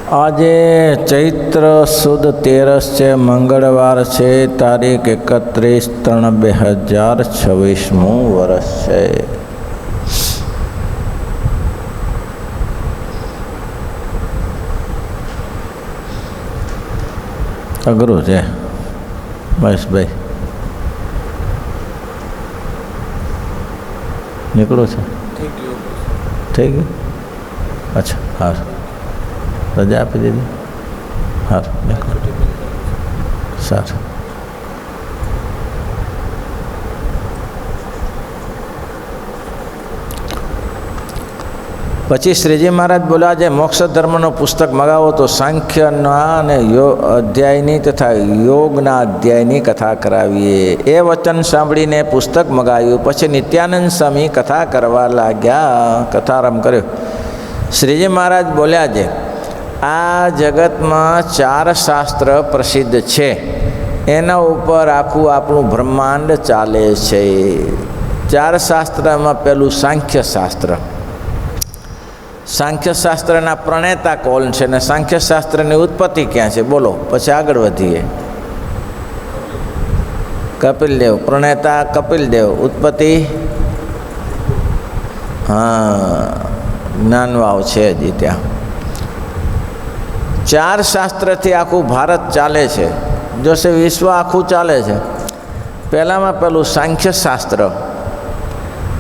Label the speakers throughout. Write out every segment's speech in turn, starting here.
Speaker 1: આજે ચૈત્ર સુદ 13 છે, મંગળવાર છે, તારીખ 31/3/2026 વર્ષ છે. અઘરું છે મહેશભાઈ, નીકળું છે? થઈ ગયું? અચ્છા, હા, રજા આપી દીધી. સારું, નીકળો. સારું. પછી શ્રીજી મહારાજ બોલ્યા, જે મોક્ષ ધર્મનો પુસ્તક મગાવો તો સાંખ્યના અને અધ્યાયની તથા યોગના અધ્યાયની કથા કરાવીએ. એ વચન સાંભળીને પુસ્તક મગાવ્યું. પછી નિત્યાનંદ સ્વામી કથા કરવા લાગ્યા. કથારંભ કર્યો. શ્રીજી મહારાજ બોલ્યા, છે આ જગતમાં 4 શાસ્ત્ર પ્રસિદ્ધ છે, એના ઉપર આખું આપણું બ્રહ્માંડ ચાલે છે. 4 શાસ્ત્રમાં પહેલું સાંખ્ય શાસ્ત્ર. સાંખ્ય શાસ્ત્રના પ્રણેતા કોણ છે ને સાંખ્ય શાસ્ત્રની ઉત્પત્તિ ક્યાં છે બોલો, પછી આગળ વધીએ. કપિલદેવ. પ્રણેતા કપિલદેવ. ઉત્પત્તિ હા જ્ઞાનવાવ છે હજી ત્યાં. 4 શાસ્ત્રથી આખું ભારત ચાલે છે, જોશે વિશ્વ આખું ચાલે છે. પહેલામાં પેલું સાંખ્ય શાસ્ત્ર,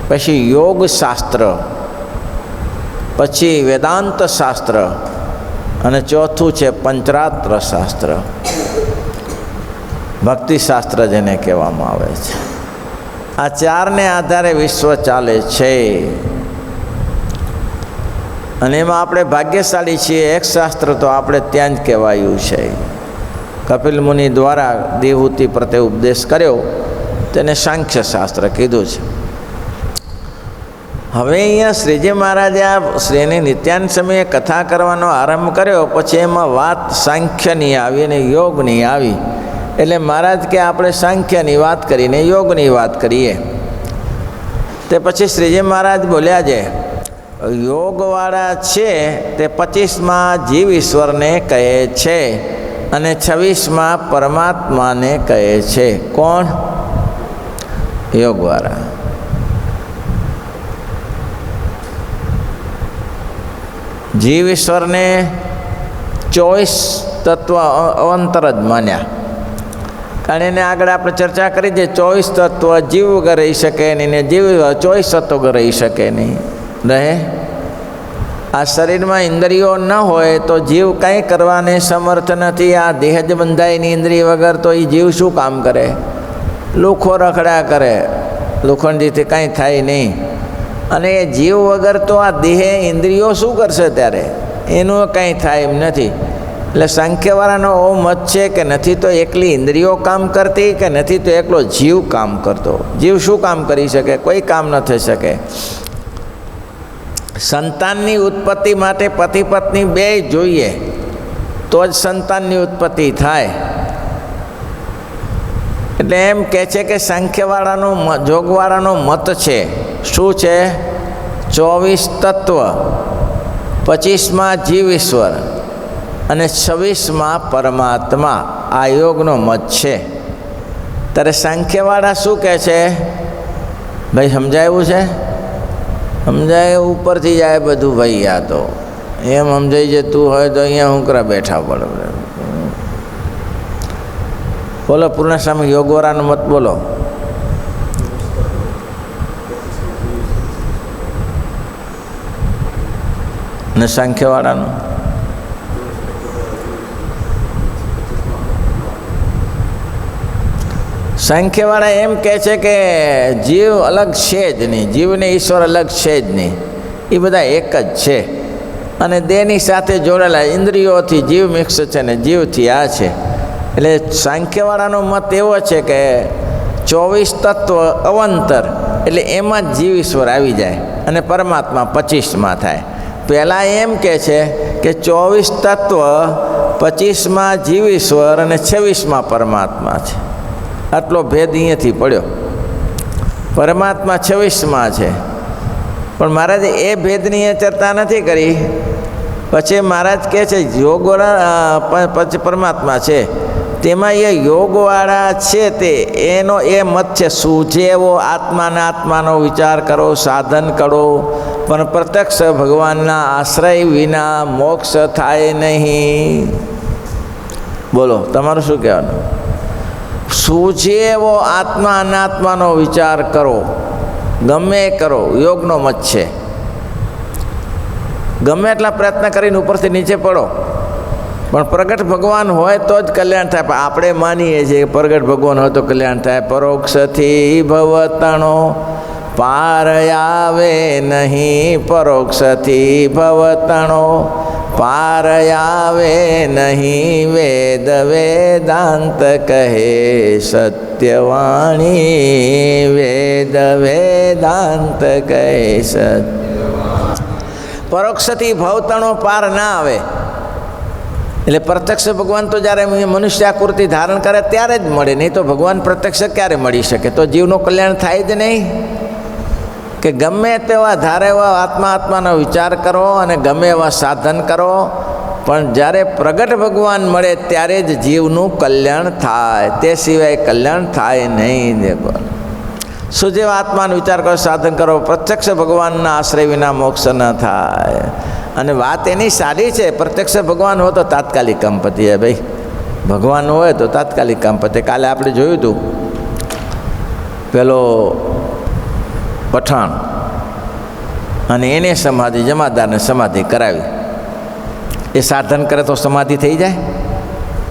Speaker 1: પછી યોગ શાસ્ત્ર, પછી વેદાંત શાસ્ત્ર અને ચોથું છે પંચરાત્ર શાસ્ત્ર, ભક્તિશાસ્ત્ર જેને કહેવામાં આવે છે. આ 4ને આધારે વિશ્વ ચાલે છે અને એમાં આપણે ભાગ્યશાળી છીએ. એક શાસ્ત્ર તો આપણે ત્યાં જ કહેવાયું છે. કપિલ મુનિ દ્વારા દેવહૂતિ પ્રત્યે ઉપદેશ કર્યો, તેને સાંખ્ય શાસ્ત્ર કીધું છે. હવે અહીંયા શ્રીજી મહારાજે આ શ્રીની નિત્યાનંદ સ્વામીએ કથા કરવાનો આરંભ કર્યો. પછી એમાં વાત સાંખ્યની આવી અને યોગની આવી. એટલે મહારાજ કે આપણે સાંખ્યની વાત કરીને યોગની વાત કરીએ. તે પછી શ્રીજી મહારાજ બોલ્યા, છે યોગવાળા છે તે 25માં જીવ ઈશ્વરને કહે છે અને 26માં પરમાત્માને કહે છે. કોણ? યોગવાળા. જીવ ઈશ્વરને 24 તત્વ અવંતર જ માન્યા. કારણ એને આગળ આપણે ચર્ચા કરી છે, 24 તત્વ જીવ વગર રહી શકે નહીં ને જીવ 24 તત્વ વગર રહી શકે નહીં રહે. આ શરીરમાં ઇન્દ્રિયો ન હોય તો જીવ કંઈ કરવાને સમર્થ નથી. આ દેહ જ બંધાયની ઇન્દ્રિય વગર તો એ જીવ શું કામ કરે? લુખો રખડા કરે, લોખંડીથી કાંઈ થાય નહીં. અને એ જીવ વગર તો આ દેહ ઇન્દ્રિયો શું કરશે? ત્યારે એનું કંઈ થાય એમ નથી. એટલે સાંખ્યવાળાનો એવો મત છે કે નથી તો એકલી ઇન્દ્રિયો કામ કરતી કે નથી તો એકલો જીવ કામ કરતો. જીવ શું કામ કરી શકે? કોઈ કામ ન થઈ શકે. સંતાનની ઉત્પત્તિ માટે પતિ પત્ની બે જોઈએ તો જ સંતાનની ઉત્પત્તિ થાય. એટલે એમ કહે છે કે સાંખ્યવાળાનો જોગવાળાનો મત છે. શું છે? 24 તત્વ, 25માં જીવ ઈશ્વર અને 26માં પરમાત્મા. આ યોગનો મત છે. ત્યારે સાંખ્યવાળા શું કહે છે? ભાઈ સમજાયું છે? સમજાય ઉપરથી જાય બધું ભાઈ. આ તો એમ સમજાઈ જતું હોય તો અહીંયા હું કરા બેઠા પડે. બોલો પૂર્ણસ્વામી, યોગવાળાનો મત બોલો. ને સાંખ્યવાળાનું? સાંખ્યવાળા એમ કહે છે કે જીવ અલગ છે જ નહીં, જીવને ઈશ્વર અલગ છે જ નહીં, એ બધા એક જ છે. અને દેહની સાથે જોડેલા ઇન્દ્રિયોથી જીવ મિક્સ છે ને જીવથી આ છે. એટલે સાંખ્યવાળાનો મત એવો છે કે 24 તત્વ અવંતર, એટલે એમાં જ જીવ ઈશ્વર આવી જાય અને પરમાત્મા 25માં થાય. પહેલાં એમ કહે છે કે 24 તત્વ, 25માં જીવ ઈશ્વર અને 26માં પરમાત્મા છે. આટલો ભેદ અહીંયાથી પડ્યો. પરમાત્મા 26માં છે, પણ મહારાજે એ ભેદની ચર્ચા નથી કરી. પછી મહારાજ કહે છે યોગવાળા પછી પરમાત્મા છે, તેમાં એ યોગવાળા છે તે એનો એ મત છે સૂઝે એવો આત્માનો વિચાર કરો, સાધન કરો, પણ પ્રત્યક્ષ ભગવાનના આશ્રય વિના મોક્ષ થાય નહીં. બોલો તમારું શું કહેવાનું? સૂઝે એવો આત્માનો વિચાર કરો, ગમે કરો, યોગનો મત છે. ગમે એટલા પ્રયત્ન કરીને ઉપરથી નીચે પડો, પણ પ્રગટ ભગવાન હોય તો જ કલ્યાણ થાય. પણ આપણે માનીએ છીએ કે પ્રગટ ભગવાન હોય તો કલ્યાણ થાય. પરોક્ષથી ભવતણો પાર આવે નહીં, પરોક્ષથી ભવતણો પાર આવે નહીં. વેદ વેદાંત કહે સત્યવાણી, વેદ વેદાંત કહે સત્ય. પરોક્ષથી ભવતણો પાર ના આવે એટલે પ્રત્યક્ષ ભગવાન તો જ્યારે મનુષ્ય આકૃતિ ધારણ કરે ત્યારે જ મળે, નહીં તો ભગવાન પ્રત્યક્ષ ક્યારે મળી શકે? તો જીવનું કલ્યાણ થાય જ નહીં. કે ગમે તેવા ધારે એવા આત્માનો વિચાર કરો અને ગમે એવા સાધન કરો, પણ જ્યારે પ્રગટ ભગવાન મળે ત્યારે જ જીવનું કલ્યાણ થાય, તે સિવાય કલ્યાણ થાય નહીં. દેખો સુજેવા આત્માનો વિચાર કરો, સાધન કરો, પ્રત્યક્ષ ભગવાનના આશ્રય વિના મોક્ષ ન થાય. અને વાત એની સારી છે, પ્રત્યક્ષ ભગવાન હોય તો તાત્કાલિક કામ પતી જાય. ભાઈ ભગવાન હોય તો તાત્કાલિક કામ પતે. કાલે આપણે જોયું હતું પેલો પઠાણ અને એને સમાધિ, જમાદારને સમાધિ કરાવી. એ સાધન કરે તો સમાધિ થઈ જાય?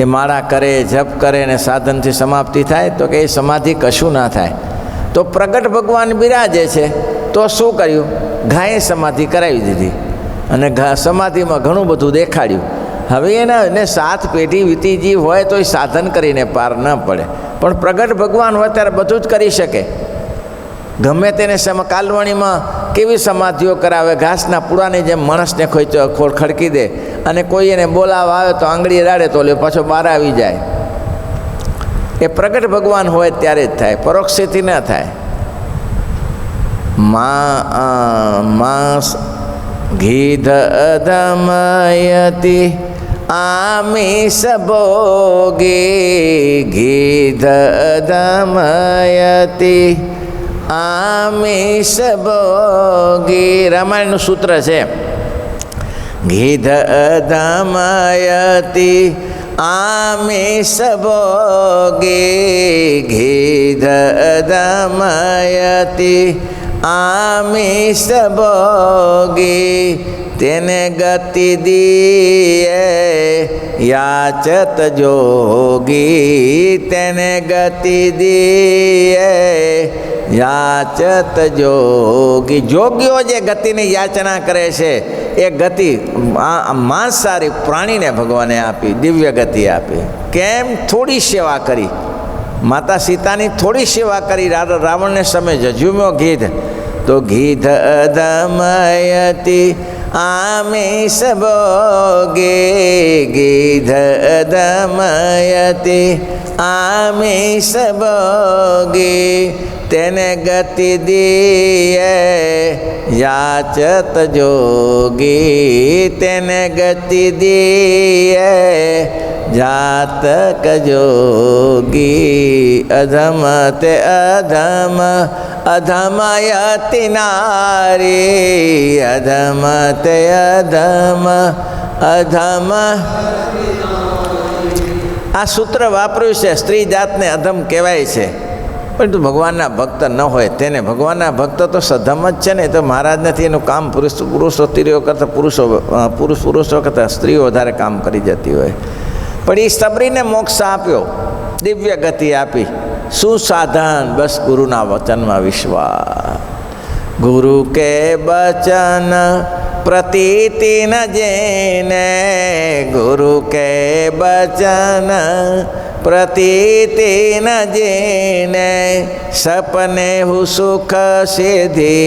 Speaker 1: એ માળા કરે, જપ કરે ને સાધનથી સમાપ્તિ થાય? તો કે એ સમાધિ કશું ના થાય. તો પ્રગટ ભગવાન બિરાજે છે તો શું કર્યું? ગાયે સમાધિ કરાવી દીધી અને સમાધિમાં ઘણું બધું દેખાડ્યું. હવે એને 7 પેઢી વીતીજી હોય તો એ સાધન કરીને પાર ન પડે, પણ પ્રગટ ભગવાન હોય ત્યારે બધું જ કરી શકે. ગમે તેને કાલવણીમાં કેવી સમાધિઓ કરાવે, ઘાસના પૂળાની જેમ માણસને ખડકી દે, અને કોઈ એને બોલાવા આવે તો આંગળી રાડે તો લે પાછો બહાર આવી જાય. એ પ્રગટ ભગવાન હોય ત્યારે જ થાય, પરોક્ષથી ન થાય. માંસ ઘીધ અધમયતી આમિષ ભોગી, ઘીધ અધમયતી આમિષ ભોગી. રામાયણનું સૂત્ર છે. ઘીધ અધમયતી આમિષ ભોગી, ઘીધ અધમયતી આમિષ ભોગી. તેને ગતિ દીએ યાચત જોગી, તેને ગતિ દીએ યાચત જોગી. જોગીઓ જે ગતિની યાચના કરે છે એ ગતિ માંસાહારી પ્રાણીને ભગવાને આપી, દિવ્ય ગતિ આપી. કેમ? થોડી સેવા કરી, માતા સીતાની થોડી સેવા કરી. રાવણને સમય જજુમ્યો ગીધ, તો ગીધ અધમયતી આમિષ ભોગી, ગીધ અધમયતી આમિષ ભોગી. તેને ગતિ દીએ યાચત જોગી, તેને ગતિ દીએ જાતક જોગી. અધમ તે અધમ અધમયતિ નારી, અધમ તે અધમ અધમ. આ સૂત્ર વાપર્યું છે. સ્ત્રી જાતને અધમ કહેવાય છે, પરંતુ ભગવાનના ભક્ત ન હોય તેને. ભગવાનના ભક્ત તો સધમ જ છે ને. તો મહારાજ નથી, એનું કામ પુરુષો સ્ત્રીઓ કરતાં પુરુષો કરતાં સ્ત્રીઓ વધારે કામ કરી જતી હોય. પણ એ સબરીને મોક્ષ આપ્યો, દિવ્ય ગતિ આપી. શું સાધન? બસ ગુરુના વચનમાં વિશ્વાસ. ગુરુ કે વચન પ્રતીતિ ન જેને, ગુરુ કે વચન પ્રતીતિ ન જેને. સપને હું સુખ સિદ્ધિ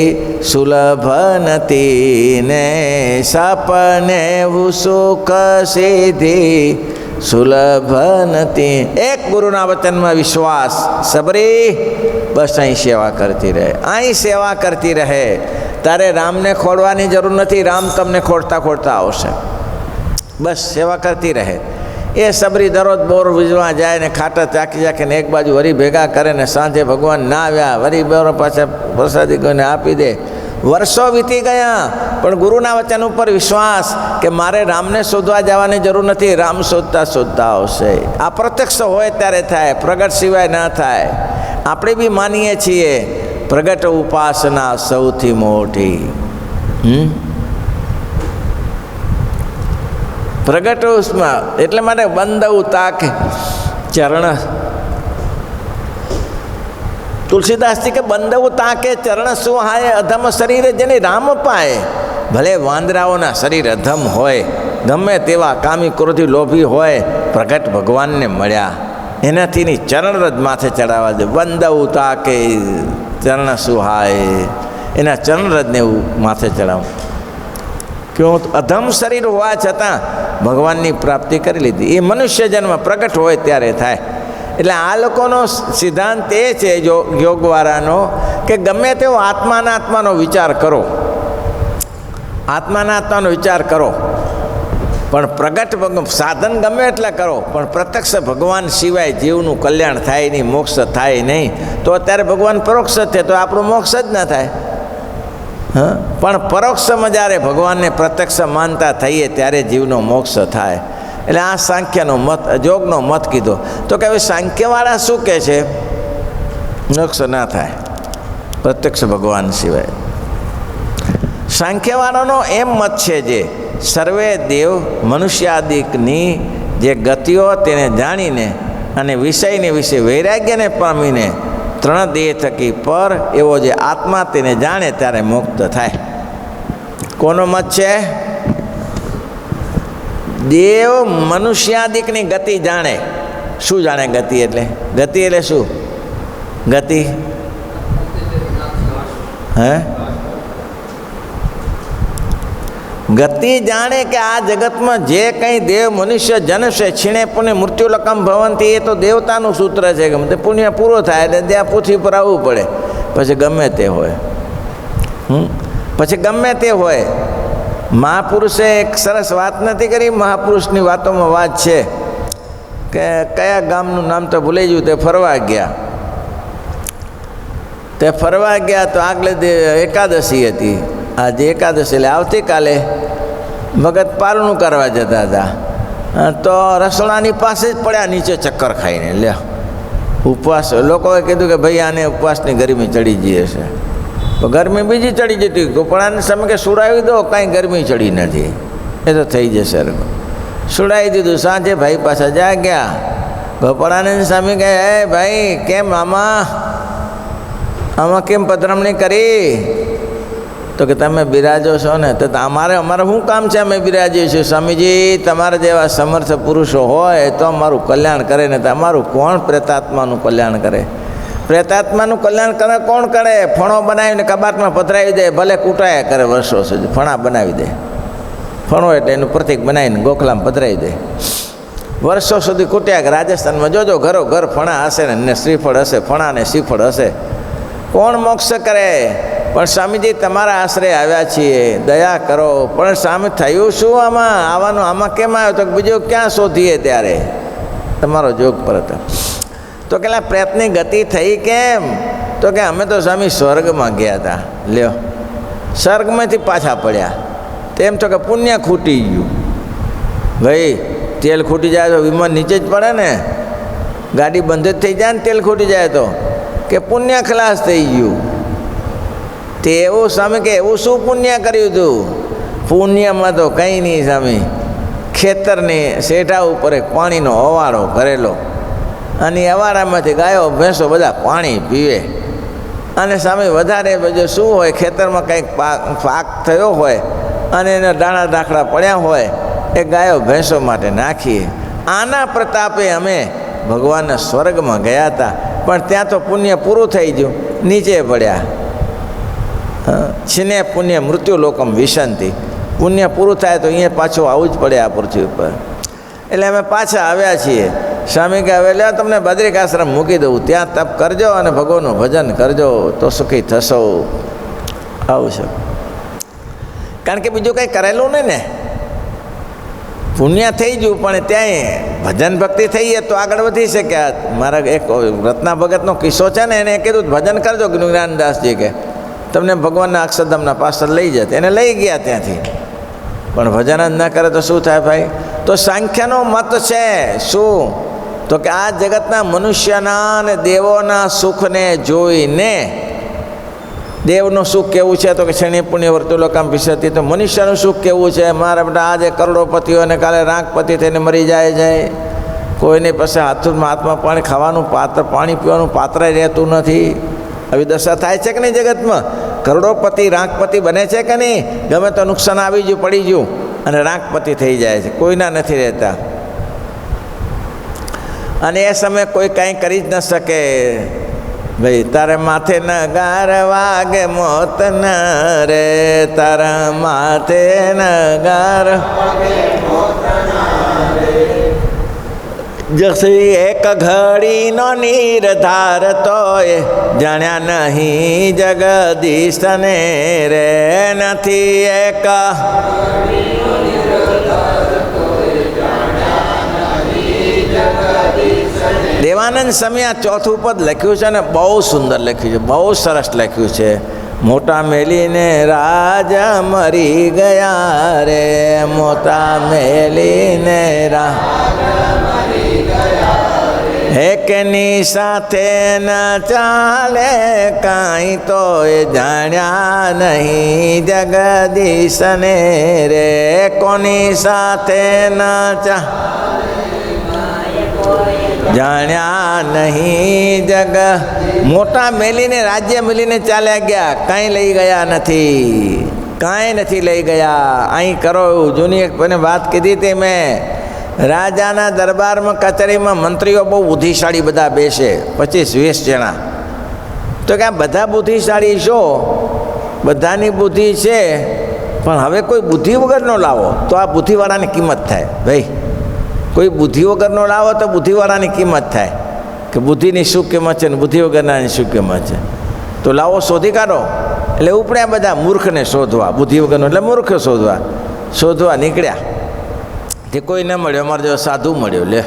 Speaker 1: સુલભ નથી ને, સપને હું સુખ સિદ્ધિ સુલભ નથી. એક ગુરુના વચનમાં વિશ્વાસ. સબરી બસ અહીં સેવા કરતી રહે, અહીં સેવા કરતી રહે. તારે રામને ખોડવાની જરૂર નથી, રામ તમને ખોડતા ખોડતા આવશે. બસ સેવા કરતી રહે. એ સબરી દરરોજ બોર વીજવા જાય ને ખાટા ચાખી ચાખીને એક બાજુ વરી ભેગા કરે ને સાંજે ભગવાન ના આવ્યા વરી બોર પાછા પ્રસાદી કોઈને આપી દે. વર્ષો વીતી ગયા પણ ગુરુના વચન ઉપર વિશ્વાસ કે મારે રામને શોધવા જવાની જરૂર નથી, રામ શોધતા શોધતા આવશે. આ પ્રત્યક્ષ હોય ત્યારે થાય, પ્રગટ સિવાય ના થાય. આપણે બી માનીએ છીએ પ્રગટ ઉપાસના સૌથી મોટી. પ્રગટ ઉષ્મા એટલે માટે બંદવ તાકે ચરણ. તુલસીદાસજી કે બંદવ તાકે ચરણ સુહાય અધમ શરીરે જેને રામ પાય. ભલે વાંદરાઓના શરીર અધમ હોય, ગમે તેવા કામી ક્રોધી લોભી હોય, પ્રગટ ભગવાનને મળ્યા એનાથીની ચરણરજ માથે ચડાવવા દે. બંદવ તાકે ચરણ સુહાય, એના ચરણરજને એવું માથે ચડાવ. ક્યું અધમ શરીર હોવા છતાં ભગવાનની પ્રાપ્તિ કરી લીધી. એ મનુષ્ય જન્મ પ્રગટ હોય ત્યારે થાય. એટલે આ લોકોનો સિદ્ધાંત એ છે યોગવાળાનો કે ગમે તેવો આત્માનો વિચાર કરો, આત્માનો વિચાર કરો, પણ પ્રગટ સાધન ગમે એટલા કરો પણ પ્રત્યક્ષ ભગવાન સિવાય જીવનું કલ્યાણ થાય નહીં, મોક્ષ થાય નહીં. તો અત્યારે ભગવાન પરોક્ષ છે તો આપણું મોક્ષ જ ના થાય. પણ પરોક્ષમાં જ્યારે ભગવાનને પ્રત્યક્ષ માનતા થઈએ ત્યારે જીવનો મોક્ષ થાય. એટલે આ સાંખ્યનો મત, યોગનો મત કીધો. તો કે હવે સાંખ્યવાળા શું કહે છે? મોક્ષ ના થાય પ્રત્યક્ષ ભગવાન સિવાય. સાંખ્યવાળાનો એમ મત છે જે સર્વે દેવ મનુષ્યાદિકની જે ગતિઓ તેને જાણીને અને વિષયને વિશે વૈરાગ્યને પામીને ત્રણ દેહ થકી પર એવો જે આત્મા તેને જાણે ત્યારે મુક્ત થાય. કોનો મત છે? દેવ મનુષ્યાદિકની ગતિ જાણે. શું જાણે ગતિ એટલે? ગતિ એટલે શું? ગતિ ગતિ જાણે કે આ જગતમાં જે કંઈ દેવ મનુષ્ય જન્મશે છીણે પુણ્ય મૃત્યુ લકમ ભવંતી, એ તો દેવતાનું સૂત્ર છે કે પુણ્ય પૂરો થાય એટલે ત્યાં પૃથ્વી પર આવવું પડે. પછી ગમે તે હોય, પછી ગમે તે હોય. મહાપુરુષે એક સરસ વાત નથી કરી? મહાપુરુષની વાતોમાં વાત છે કે કયા ગામનું નામ તો ભૂલાઈ ગયું. તે ફરવા ગયા તો આગલે એકાદશી હતી. આજે એકાદશી એટલે આવતીકાલે ભગત પારણું કરવા જતા હતા તો રસોડાની પાસે જ પડ્યા નીચે ચક્કર ખાઈને. લે ઉપવાસ, લોકોએ કીધું કે ભાઈ આને ઉપવાસની ગરમી ચડી ગઈ હશે. તો ગરમી બીજી ચડી જતી. ગોપળાને સામે કે સુડાવી દો, કાંઈ ગરમી ચડી નથી, એ તો થઈ જશે. સુડાવી દીધું. સાંજે ભાઈ પાછા જાગ્યા. ગોપળાને સામે કહે, હે ભાઈ કેમ આમાં કેમ પધરામણી કરી? તો કે તમે બિરાજો છો ને તો અમારે શું કામ છે? અમે બિરાજીએ છીએ. સ્વામીજી તમારા જેવા સમર્થ પુરુષો હોય તો અમારું કલ્યાણ કરે ને તમારું કોણ પ્રેતાત્માનું કલ્યાણ કરે? પ્રેતાત્માનું કલ્યાણ કરે કોણ કરે? ફણો બનાવીને કબાટમાં પધરાવી દે, ભલે કૂટાયા કરે વર્ષો સુધી, ફણા બનાવી દે. ફણો એટલે એનું પ્રતિક બનાવીને ગોખલામાં પધરાવી દે. વર્ષો સુધી કૂટ્યા કે રાજસ્થાનમાં જોજો ઘરો ઘર ફણા હશે ને શ્રીફળ હશે, ફણા ને શ્રીફળ હશે. કોણ મોક્ષ કરે? પણ સ્વામીજી તમારા આશરે આવ્યા છીએ, દયા કરો. પણ સ્વામી થયું શું આવવાનું? આમાં કેમ આવ્યો? તો બીજો ક્યાં શોધીએ ત્યારે તમારો જોગ પરત. તો કેટલા પ્રયત્નની ગતિ થઈ કેમ? તો કે અમે તો સ્વામી સ્વર્ગમાં ગયા હતા. લ્યો, સ્વર્ગમાંથી પાછા પડ્યા. તેમ તો કે પુણ્ય ખૂટી ગયું. ભાઈ તેલ ખૂટી જાય તો વિમાન નીચે જ પડે ને, ગાડી બંધ જ થઈ જાય ને તેલ ખૂટી જાય તો. કે પુણ્ય ખલાસ થઈ ગયું. તે એવું સ્વામી કે એવું શું પુણ્ય કર્યું હતું? પુણ્યમાં તો કંઈ નહીં સ્વામી. ખેતરની શેઠા ઉપર એક પાણીનો અવાડો કરેલો અને અવાડામાંથી ગાયો ભેંસો બધા પાણી પીવે. અને સ્વામી વધારે બધું શું હોય, ખેતરમાં કંઈક પાક થયો હોય અને એના દાણા દાખલા પડ્યા હોય એ ગાયો ભેંસો માટે નાખીએ. આના પ્રતાપે અમે ભગવાનના સ્વર્ગમાં ગયા હતા. પણ ત્યાં તો પુણ્ય પૂરું થઈ ગયું, નીચે પડ્યા. છીને પુણ્ય મૃત્યુ લોકમ વિશંતિ. પુણ્ય પૂરું થાય તો અહીંયા પાછું આવવું જ પડે આ પૃથ્વી ઉપર. એટલે અમે પાછા આવ્યા છીએ. સ્વામી કે હવે લે તમને બદ્રિકાશ્રમ મૂકી દઉં, ત્યાં તપ કરજો અને ભગવાનનું ભજન કરજો તો સુખી થશો. આવું છે. કારણ કે બીજું કંઈ કરેલું નહીં ને. પુણ્ય થઈ ગયું, પણ ત્યાંય ભજન ભક્તિ થઈએ તો આગળ વધી શક્યા. મારા એક રત્ના ભગતનો કિસ્સો છે ને, એને કીધું ભજન કરજો જ્ઞાનદાસજી, કે તમને ભગવાનના અક્ષરધામના પાછળ લઈ જાય. એને લઈ ગયા ત્યાંથી, પણ ભજન જ ન કરે તો શું થાય ભાઈ? તો સાંખ્યનો મત છે શું? તો કે આ જગતના મનુષ્યના અને દેવોના સુખને જોઈને, દેવનું સુખ કેવું છે તો કે ક્ષણી પુણ્ય વર્તુલોકામ વિશતિ, તો મનુષ્યનું સુખ કેવું છે? મારા બેટા આજે કરોડોપતિઓ અને કાલે રાખપતિ થઈને મરી જાય. કોઈની પાસે હાથમાં પાણી ખાવાનું પાત્ર, પાણી પીવાનું પાત્ર રહેતું નથી. આવી દશા થાય છે કે નહીં જગતમાં? કરોડોપતિ રાખપતિ બને છે કે નહીં? ગમે તો નુકસાન આવી ગયું, પડી ગયું અને રાખપતિ થઈ જાય છે, કોઈના નથી રહેતા. અને એ સમયે કોઈ કાંઈ કરી જ ન શકે. ભાઈ તારે માથે નગાર વાગે મોત ન રે, તારા માથે નગાર જસી એક ઘડીનો નિર્ધાર તોય જાણ્યા નહીં જગદીશને રે, નથી એક દેવાનંદ સ્વામી ચોથું પદ લખ્યું છે ને, બહુ સુંદર લખ્યું છે, બહુ સરસ લખ્યું છે. મોટા મેલીને રાજા મરી ગયા રે, મોટા મેલીને એકની સાથે ન ચાલે કાંઈ તો એ જાણ્યા નહીં જગદીશને રે, કોની સાથે ન જાણ્યા નહીં જગ. મોટા મેલીને રાજ્ય મેલીને ચાલ્યા ગયા, કાંઈ લઈ ગયા નથી, કાંઈ નથી લઈ ગયા. અહીં કરો જૂની એક વાત કીધી હતી મેં, રાજાના દરબારમાં કચેરીમાં મંત્રીઓ બહુ બુદ્ધિશાળી બધા બેસે, 25-20 જણા. તો કે આ બધા બુદ્ધિશાળી છો, બધાની બુદ્ધિ છે, પણ હવે કોઈ બુદ્ધિ વગરનો લાવો તો આ બુદ્ધિવાળાની કિંમત થાય. ભાઈ કોઈ બુદ્ધિ વગરનો લાવો તો બુદ્ધિવાળાની કિંમત થાય, કે બુદ્ધિની શું કિંમત છે ને બુદ્ધિ વગરનાની શું કિંમત છે. તો લાવો શોધી કાઢો. એટલે ઉપડ્યા બધા મૂર્ખને શોધવા, બુદ્ધિ વગરનો એટલે મૂર્ખ શોધવા નીકળ્યા. તે કોઈ ન મળ્યો. અમારે જો સાધુ મળ્યો, લે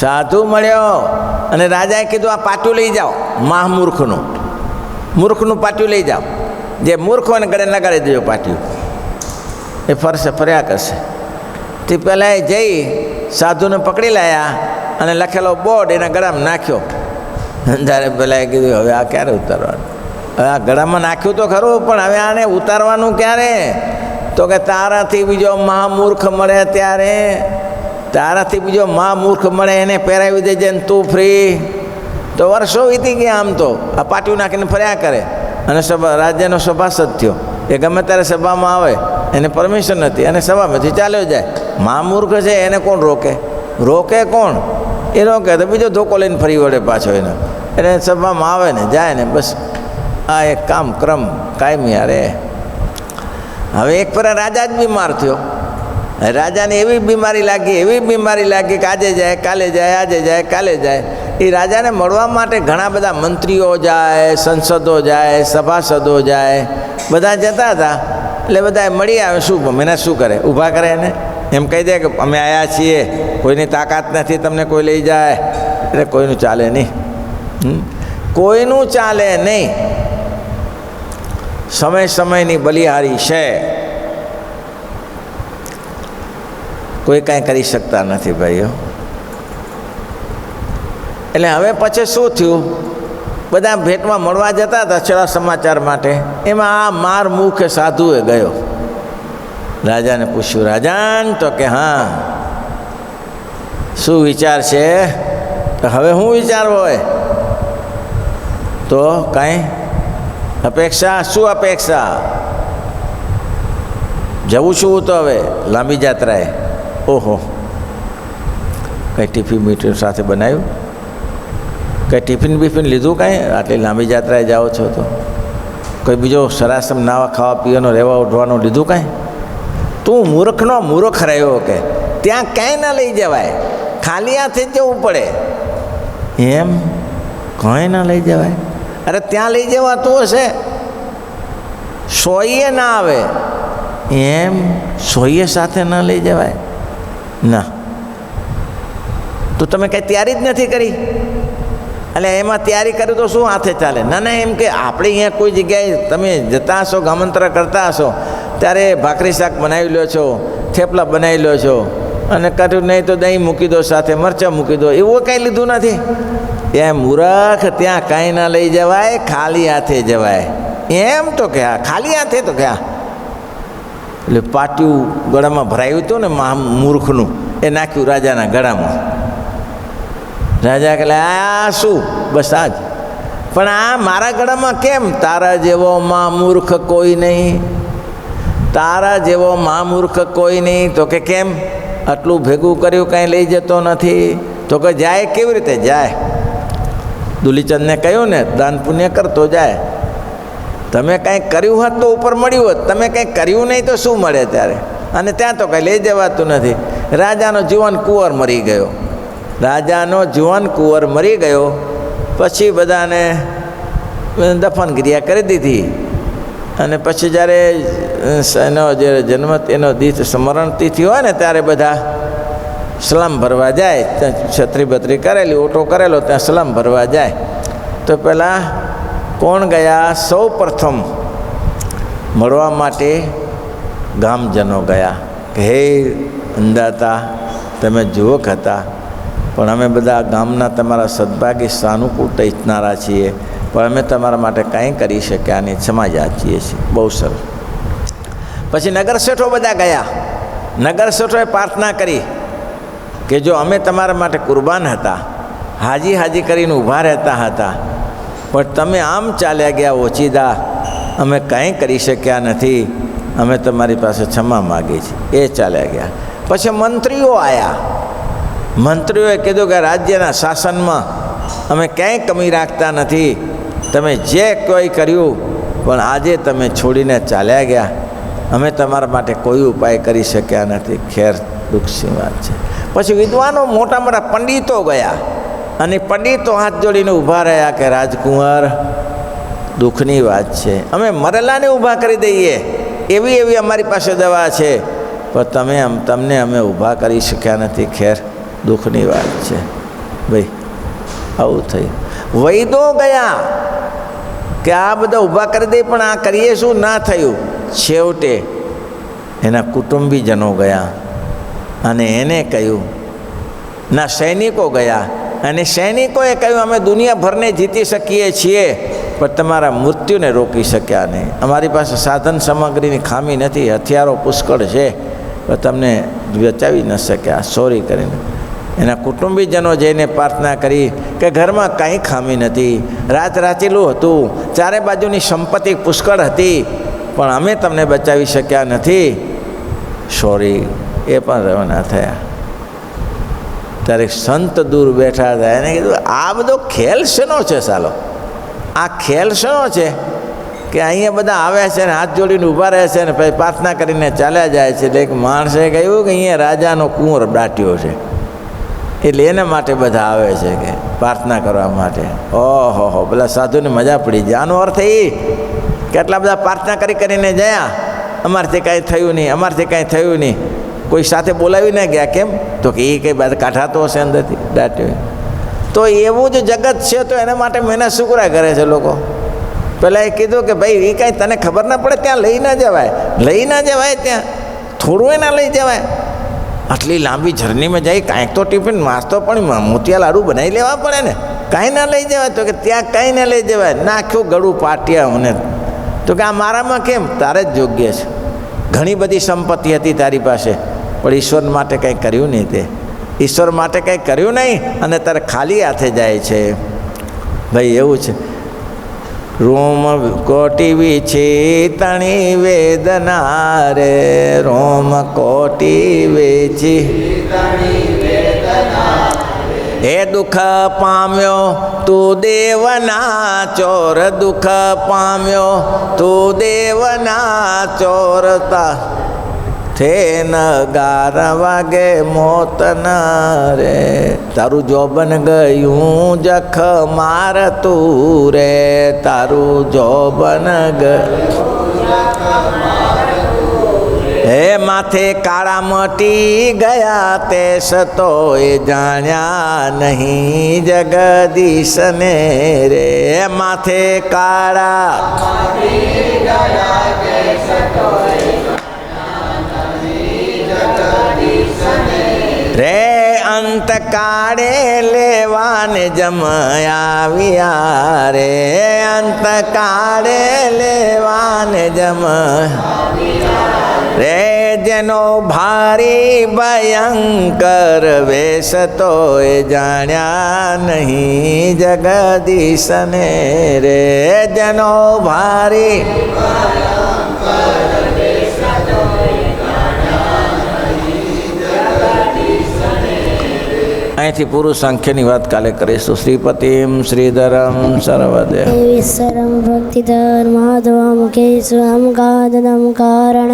Speaker 1: સાધુ મળ્યો. અને રાજાએ કીધું આ પાટિયું લઈ જાઓ, મૂર્ખનું પાટિયું લઈ જાઓ. જે મૂર્ખ હોય ને ગળે લગાડી દેજો પાટિયું, એ ફરશે, ફર્યા કરશે. તે પહેલાં એ જઈ સાધુને પકડી લાયા અને લખેલો બોર્ડ એના ગળામાં નાખ્યો. ત્યારે પહેલાં એ કીધું હવે આ ક્યારે ઉતારવાનું? હવે આ ગળામાં નાખ્યું તો ખરું, પણ હવે આને ઉતારવાનું ક્યારે? તો કે તારાથી બીજો મહામૂર્ખ મળે ત્યારે, તારાથી બીજો મહામૂર્ખ મળે એને પહેરાવી દેજે ને તું ફ્રી. તો વર્ષો વીતી ગયા. આમ તો આ પાટિયું નાખીને ફર્યા કરે. અને રાજ્યનો સભાસદ થયો. એ ગમે ત્યારે સભામાં આવે, એને પરમિશન નથી અને સભામાંથી ચાલ્યો જાય. મહામૂર્ખ છે એને કોણ રોકે? રોકે કોણ? એ રોકે તો બીજો ધોકો લઈને ફરી વળે પાછો એને. એટલે સભામાં આવે ને જાય ને બસ. આ એક ક્રમ કાયમી. અરે હવે એક પર રાજા જ બીમાર થયો. રાજાને એવી બીમારી લાગી કે આજે જાય કાલે જાય, આજે જાય કાલે જાય. એ રાજાને મળવા માટે ઘણા બધા મંત્રીઓ જાય, સંસદો જાય, સભાસદો જાય, બધા જતા હતા. એટલે બધા મળી આવે. શું મને શું કરે? ઊભા કરે એને, એમ કહી દે કે અમે આવ્યા છીએ, કોઈની તાકાત નથી, તમને કોઈ લઈ જાય. એટલે કોઈનું ચાલે નહીં, કોઈનું ચાલે નહીં. સમયની બલિહારી છે, કોઈ કાંઈ કરી શકતા નથી ભાઈઓ. એટલે હવે પછી શું થયું? બધા ભેટમાં મળવા જતા હતા છેલ્લા સમાચાર માટે. એમાં આ માર મુખ સાધુએ ગયો. રાજાને પૂછ્યું, રાજાન? તો કે હા. શું વિચાર છે? તો હવે શું વિચાર હોય? તો કાંઈ અપેક્ષા? શું અપેક્ષા? જવું છું તો હવે લાંબી જાત્રાએ. ઓહો, કંઈ ટિફિન મીઠું સાથે બનાવ્યું? કંઈ ટિફિન બિફિન લીધું? કાંઈ આટલી લાંબી જાત્રાએ જાઓ છો તો કોઈ બીજો સરાસમ નાવા ખાવા પીવાનો રહેવા ઉઠવાનું લીધું? કાંઈ? તું મૂર્ખનો મૂર્ખ રહ્યો કે ત્યાં ક્યાંય ના લઈ જવાય, ખાલી હાથે જ જવું પડે. એમ કંઈ ના લઈ જવાય? અરે ત્યાં લઈ જવાતું હશે, સોઈએ ના આવે. એમ સોઈએ સાથે ન લઈ જવાય ના. તો તમે કંઈ તૈયારી જ નથી કરી, એટલે એમાં તૈયારી કરી તો શું હાથે ચાલે? ના ના, એમ કે આપણે અહીંયા કોઈ જગ્યાએ તમે જતા હશો, ગામંત્ર કરતા હશો, ત્યારે ભાખરી શાક બનાવી લો છો, થેપલા બનાવી લો છો, અને કર્યું નહીં તો દહીં મૂકી દો, સાથે મરચાં મૂકી દો, એવું કાંઈ લીધું નથી. ત્યાં મૂરખ, ત્યાં કાંઈ ના લઈ જવાય, ખાલી હાથે જવાય. એમ તો ક્યાં ખાલી હાથે તો ક્યાં? એટલે પાટિયું ગળામાં ભરાયું હતું ને મૂર્ખનું, એ નાખ્યું રાજાના ગળામાં. રાજા કહે આ શું? બસ આ જ. પણ આ મારા ગળામાં કેમ? તારા જેવો મૂર્ખ કોઈ નહીં, તારા જેવો મૂર્ખ કોઈ નહીં. તો કે કેમ? આટલું ભેગું કર્યું કાંઈ લઈ જતો નથી. તો કે જાય કેવી રીતે જાય? દુલીચંદને કહ્યું ને, દાન પુણ્ય કરતો જાય. તમે કાંઈ કર્યું હોત તો ઉપર મળ્યું હોત, તમે કાંઈ કર્યું નહીં તો શું મળે ત્યારે? અને ત્યાં તો કાંઈ લઈ જવાતું નથી. રાજાનો જુવાન કુંવર મરી ગયો. રાજાનો જુવાન કુંવર મરી ગયો પછી બધાને દફન ક્રિયા કરી દીધી. અને પછી જ્યારે એનો જે જન્મ એનો સ્મરણ તિથિ હોય ને ત્યારે બધા સલામ ભરવા જાય. ત્યાં છત્રી બત્રી કરેલી, ઓટો કરેલો, ત્યાં સલામ ભરવા જાય. તો પહેલાં કોણ ગયા? સૌ પ્રથમ મળવા માટે ગામજનો ગયા કે હે અંદાતા, તમે યુવક હતા, પણ અમે બધા ગામના તમારા સદભાગી સાનુકૂળ ઈચ્છનારા છીએ, પણ અમે તમારા માટે કાંઈ કરી શક્યા નહીં, ક્ષમા યાચીએ છીએ. બહુ સરસ. પછી નગર શેઠો બધા ગયા. નગર શેઠોએ પ્રાર્થના કરી કે જો અમે તમારા માટે કુરબાન હતા, હાજી હાજી કરીને ઊભા રહેતા હતા, પણ તમે આમ ચાલ્યા ગયા ઓચિદા, અમે કાંઈ કરી શક્યા નથી, અમે તમારી પાસે ક્ષમા માગીએ છીએ. એ ચાલ્યા ગયા. પછી મંત્રીઓ આવ્યા. મંત્રીઓએ કીધું કે રાજ્યના શાસનમાં અમે ક્યાંય કમી રાખતા નથી, તમે જે કોઈ કર્યું, પણ આજે તમે છોડીને ચાલ્યા ગયા, અમે તમારા માટે કોઈ ઉપાય કરી શક્યા નથી. ખેર, દુઃખની વાત છે. પછી વિદ્વાનો મોટા મોટા પંડિતો ગયા, અને પંડિતો હાથ જોડીને ઊભા રહ્યા કે રાજકુંવર, દુઃખની વાત છે, અમે મરેલાને ઊભા કરી દઈએ એવી એવી અમારી પાસે દવા છે, પણ તમને અમે ઊભા કરી શક્યા નથી. ખેર, દુઃખની વાત છે. ભાઈ આવું થયું. વૈદો ગયા કે આ બધા ઊભા કરી દે, પણ આ કરીએ શું? ના થયું. છેવટે એના કુટુંબીજનો ગયા અને એને કહ્યું, ના સૈનિકો ગયા અને સૈનિકોએ કહ્યું અમે દુનિયાભરને જીતી શકીએ છીએ, પણ તમારા મૃત્યુને રોકી શક્યા નહીં. અમારી પાસે સાધન સામગ્રીની ખામી નથી, હથિયારો પુષ્કળ છે, પણ તમને બચાવી ન શક્યા. સોરી કરીને એના કુટુંબીજનો જઈને પ્રાર્થના કરી કે ઘરમાં કાંઈ ખામી નથી, રાત રાચેલું હતું, ચારે બાજુની સંપત્તિ પુષ્કળ હતી, પણ અમે તમને બચાવી શક્યા નથી. સોરી. એ પણ રવાના થયા. ત્યારે સંત દૂર બેઠા હતા. એને કીધું આ બધો ખેલ શેનો છે? સાલો આ ખેલ શેનો છે કે અહીંયા બધા આવે છે ને હાથ જોડીને ઊભા રહે છે ને પછી પ્રાર્થના કરીને ચાલ્યા જાય છે. એટલે એક માણસે કહ્યું કે અહીંયા રાજાનો કુંવર દાટ્યો છે, એટલે એના માટે બધા આવે છે કે પ્રાર્થના કરવા માટે. ઓહો, પેલા સાધુને મજા પડી જાય. આનો અર્થ એ કેટલા બધા પ્રાર્થના કરીને ગયા, અમારથી કાંઈ થયું નહીં, અમારથી કાંઈ થયું નહીં. કોઈ સાથે બોલાવી ના ગયા. કેમ? તો કે એ કંઈ બાદ કાઢાતો હશે અંદરથી, દાટ્યો. તો એવું જ જગત છે, તો એના માટે મહેનત શુક્રા કરે છે લોકો. પહેલાં એ કીધું કે ભાઈ એ કાંઈ તને ખબર ના પડે, ત્યાં લઈ ના જવાય, લઈ ના જવાય, ત્યાં થોડું એ ના લઈ જવાય. આટલી લાંબી જર્નીમાં જાય, કાંઈક તો ટિફિન નાસ્તો પણ મોતિયા લાડુ બનાવી લેવા પડે ને, કાંઈ ના લઈ જવાય. તો કે ત્યાં કાંઈ ના લઈ જવાય. નાખ્યું ગળું પાટિયા મને. તો કે આ મારામાં કેમ? તારે જ યોગ્ય છે. ઘણી બધી સંપત્તિ હતી તારી પાસે, પણ ઈશ્વર માટે કંઈ કર્યું નહીં. તે ઈશ્વર માટે કંઈ કર્યું નહીં અને તારે ખાલી હાથે જાય છે. ભાઈ એવું છે. રોમ કોટી વીછી તણી વેદના રે, રોમ કોટી વીછી હે દુઃખ પામ્યો તું દેવના ચોર, દુઃખ પામ્યો તું દેવના ચોરતા, થે નગાર વાગે મોતના રે, તારું જોબન ગયું જખ મારતું રે, તારું જોબન ગયું. હે માથે કાળા મટી ગયા તે સતો એ જાણ્યા નહીં જગદીશને રે માથે કાળા રે અંત કાળે લેવાને જમયાવ્યા રે અંત કાળે લેવાને રે જેનો ભારી ભયંકર વેશ તો એ જાણ્યા નહીં જગદીશને રે જેનો ભારી અહીંથી પૂરું સંખ્યાની વાત કાલે કરીશું. શ્રીપતિમ શ્રીધરમ સર્વદેવ
Speaker 2: વિસરમ ભક્તિધર માધવમ કેશવમ ગાદનમ કારણ